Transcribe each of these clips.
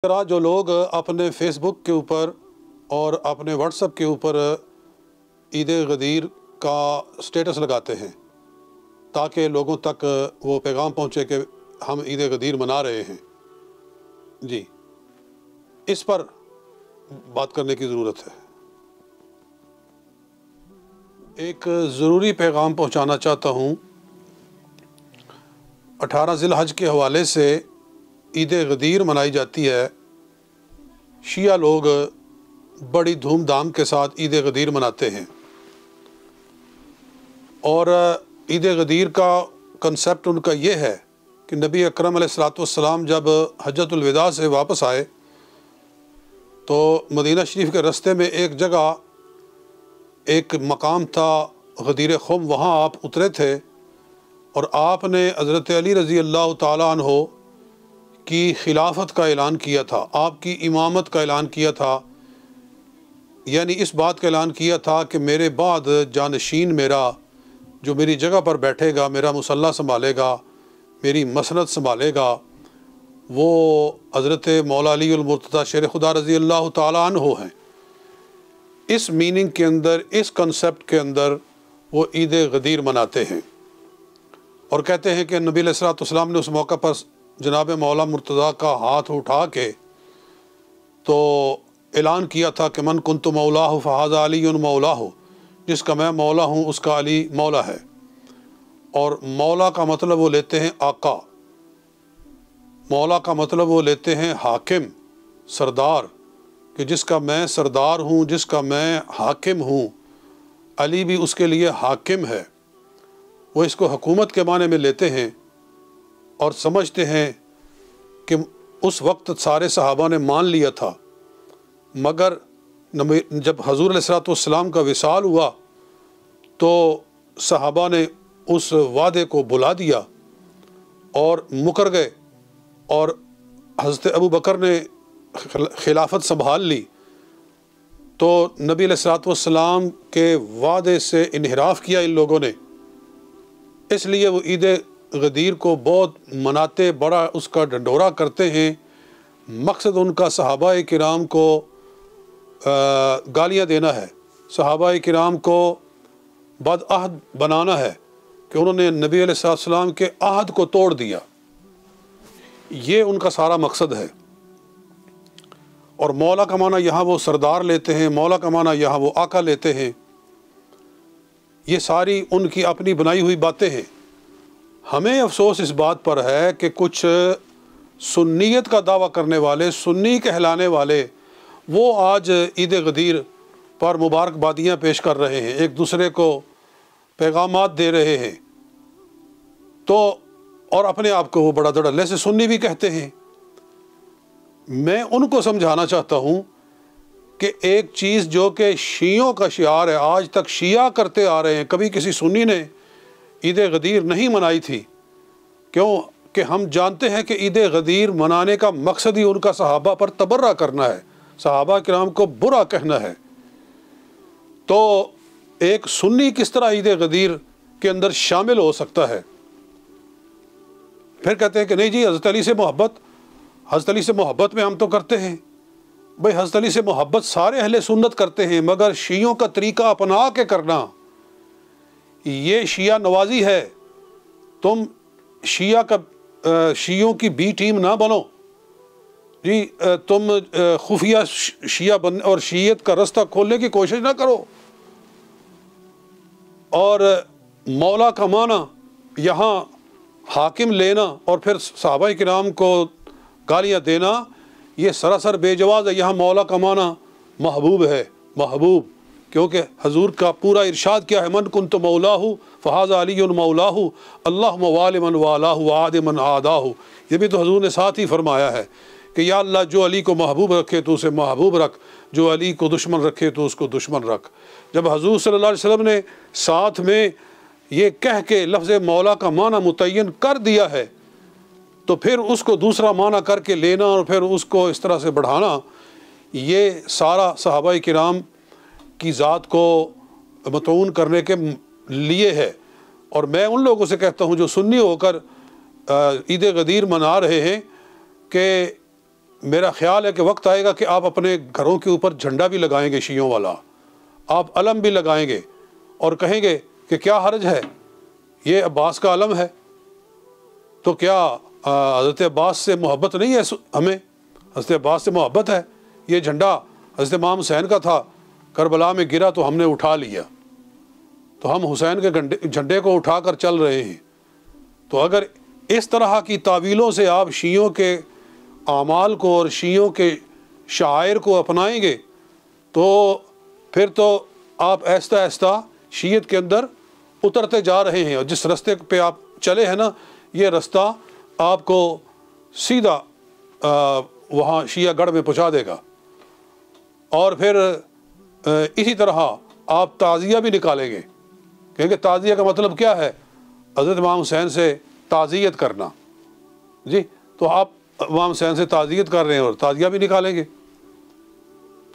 طرح جو لوگ اپنے فیس بک کے اوپر اور اپنے واٹس ایپ کے اوپر عید غدیر کا سٹیٹس لگاتے ہیں تاکہ لوگوں تک وہ پیغام پہنچے کہ ہم عید غدیر منا رہے ہیں، جی اس پر بات کرنے کی ضرورت ہے۔ ایک ضروری پیغام پہنچانا چاہتا ہوں۔ 18 ذی الحج کے حوالے سے عید غدیر منائی جاتی ہے۔ شیعہ لوگ بڑی دھوم دھام کے ساتھ عید غدیر مناتے ہیں، اور عید غدیر کا کنسیپٹ ان کا یہ ہے کہ نبی اکرم علیہ السلام جب حجۃ الوداع سے واپس آئے تو مدینہ شریف کے رستے میں ایک جگہ ایک مقام تھا غدیر خم، وہاں آپ اترے تھے اور آپ نے حضرت علی رضی اللہ تعالیٰ عنہ کی خلافت کا اعلان کیا تھا، آپ کی امامت کا اعلان کیا تھا، یعنی اس بات کا اعلان کیا تھا کہ میرے بعد جانشین میرا جو میری جگہ پر بیٹھے گا، میرا مصلی سنبھالے گا، میری مسند سنبھالے گا، وہ حضرت مولا علی المرتضیٰ شیر خدا رضی اللہ تعالیٰ عنہ ہیں۔ اس میننگ کے اندر، اس کنسیپٹ کے اندر وہ عید غدیر مناتے ہیں اور کہتے ہیں کہ نبی علیہ السلام نے اس موقع پر جناب مولا مرتضیٰ کا ہاتھ اٹھا کے تو اعلان کیا تھا کہ من کنت مولاہ فہذا علی مولاہ، جس کا میں مولا ہوں اس کا علی مولا ہے۔ اور مولا کا مطلب وہ لیتے ہیں آقا، مولا کا مطلب وہ لیتے ہیں حاکم، سردار، کہ جس کا میں سردار ہوں، جس کا میں حاکم ہوں، علی بھی اس کے لیے حاکم ہے۔ وہ اس کو حکومت کے معنی میں لیتے ہیں اور سمجھتے ہیں کہ اس وقت سارے صحابہ نے مان لیا تھا، مگر جب حضور علیہ السلام کا وصال ہوا تو صحابہ نے اس وعدے کو بلا دیا اور مکر گئے، اور حضرت ابو بکر نے خلافت سنبھال لی، تو نبی علیہ السلام کے وعدے سے انحراف کیا ان لوگوں نے، اس لیے وہ عید غدیر کو بہت مناتے، بڑا اس کا ڈنڈورا کرتے ہیں۔ مقصد ان کا صحابہ کرام کو گالیاں دینا ہے، صحابہ کرام کو بدعہد بنانا ہے کہ انہوں نے نبی علیہ السلام کے عہد کو توڑ دیا، یہ ان کا سارا مقصد ہے۔ اور مولا کا معنی یہاں وہ سردار لیتے ہیں، مولا کا معنی یہاں وہ آقا لیتے ہیں، یہ ساری ان کی اپنی بنائی ہوئی باتیں ہیں۔ ہمیں افسوس اس بات پر ہے کہ کچھ سنیت کا دعویٰ کرنے والے، سنی کہلانے والے، وہ آج عید غدیر پر مبارکبادیاں پیش کر رہے ہیں، ایک دوسرے کو پیغامات دے رہے ہیں، تو اور اپنے آپ کو وہ بڑا دھڑلے سے سنی بھی کہتے ہیں۔ میں ان کو سمجھانا چاہتا ہوں کہ ایک چیز جو کہ شیعوں کا شعار ہے، آج تک شیعہ کرتے آ رہے ہیں، کبھی کسی سنی نے عید غدیر نہیں منائی تھی، کیوں کہ ہم جانتے ہیں کہ عید غدیر منانے کا مقصد ہی ان کا صحابہ پر تبرہ کرنا ہے، صحابہ کرام کو برا کہنا ہے۔ تو ایک سنی کس طرح عید غدیر کے اندر شامل ہو سکتا ہے؟ پھر کہتے ہیں کہ نہیں جی حضرت علی سے محبت، حضرت علی سے محبت میں ہم تو کرتے ہیں۔ بھئی حضرت علی سے محبت سارے اہل سنت کرتے ہیں، مگر شیعوں کا طریقہ اپنا کے کرنا یہ شیعہ نوازی ہے۔ تم شیعوں کی بی ٹیم نہ بنو جی، تم خفیہ شیعہ بن اور شیعیت کا رستہ کھولنے کی کوشش نہ کرو۔ اور مولا کا معنی یہاں حاکم لینا اور پھر صحابہ کرام کو گالیاں دینا، یہ سراسر بے جواز ہے۔ یہاں مولا کا معنی محبوب ہے، محبوب، کیونکہ حضور کا پورا ارشاد کیا ہے، من کنت مولاہ فہذا علی مولاہ اللہم والی من والاہ وعاد من عاداہ۔ یہ بھی تو حضور نے ساتھ ہی فرمایا ہے کہ یا اللہ جو علی کو محبوب رکھے تو اسے محبوب رکھ، جو علی کو دشمن رکھے تو اس کو دشمن رکھ۔ جب حضور صلی اللہ علیہ وسلم نے ساتھ میں یہ کہہ کے لفظ مولا کا معنی متعین کر دیا ہے، تو پھر اس کو دوسرا معنی کر کے لینا اور پھر اس کو اس طرح سے بڑھانا، یہ سارا صحابہ کرام کی ذات کو مطعون کرنے کے لیے ہے۔ اور میں ان لوگوں سے کہتا ہوں جو سنی ہو کر عید غدیر منا رہے ہیں کہ میرا خیال ہے کہ وقت آئے گا کہ آپ اپنے گھروں کے اوپر جھنڈا بھی لگائیں گے شیعوں والا، آپ علم بھی لگائیں گے اور کہیں گے کہ کیا حرج ہے، یہ عباس کا علم ہے، تو کیا حضرت عباس سے محبت نہیں ہے ہمیں؟ حضرت عباس سے محبت ہے، یہ جھنڈا حضرت امام حسین کا تھا، کربلا میں گرا تو ہم نے اٹھا لیا، تو ہم حسین کے جھنڈے کو اٹھا کر چل رہے ہیں۔ تو اگر اس طرح کی تعویلوں سے آپ شیعوں کے اعمال کو اور شیعوں کے شعائر کو اپنائیں گے تو پھر تو آپ آہستہ آہستہ شیعت کے اندر اترتے جا رہے ہیں، اور جس رستے پہ آپ چلے ہیں نا، یہ رستہ آپ کو سیدھا وہاں شیعہ گڑھ میں پہنچا دے گا۔ اور پھر اسی طرح آپ تعزیہ بھی نکالیں گے، کہیں گے تعزیہ کا مطلب کیا ہے؟ حضرت امام حسین سے تعزیت کرنا، جی تو آپ امام حسین سے تعزیت کر رہے ہیں اور تعزیہ بھی نکالیں گے۔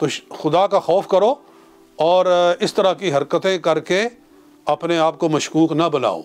تو خدا کا خوف کرو اور اس طرح کی حرکتیں کر کے اپنے آپ کو مشکوک نہ بناؤ۔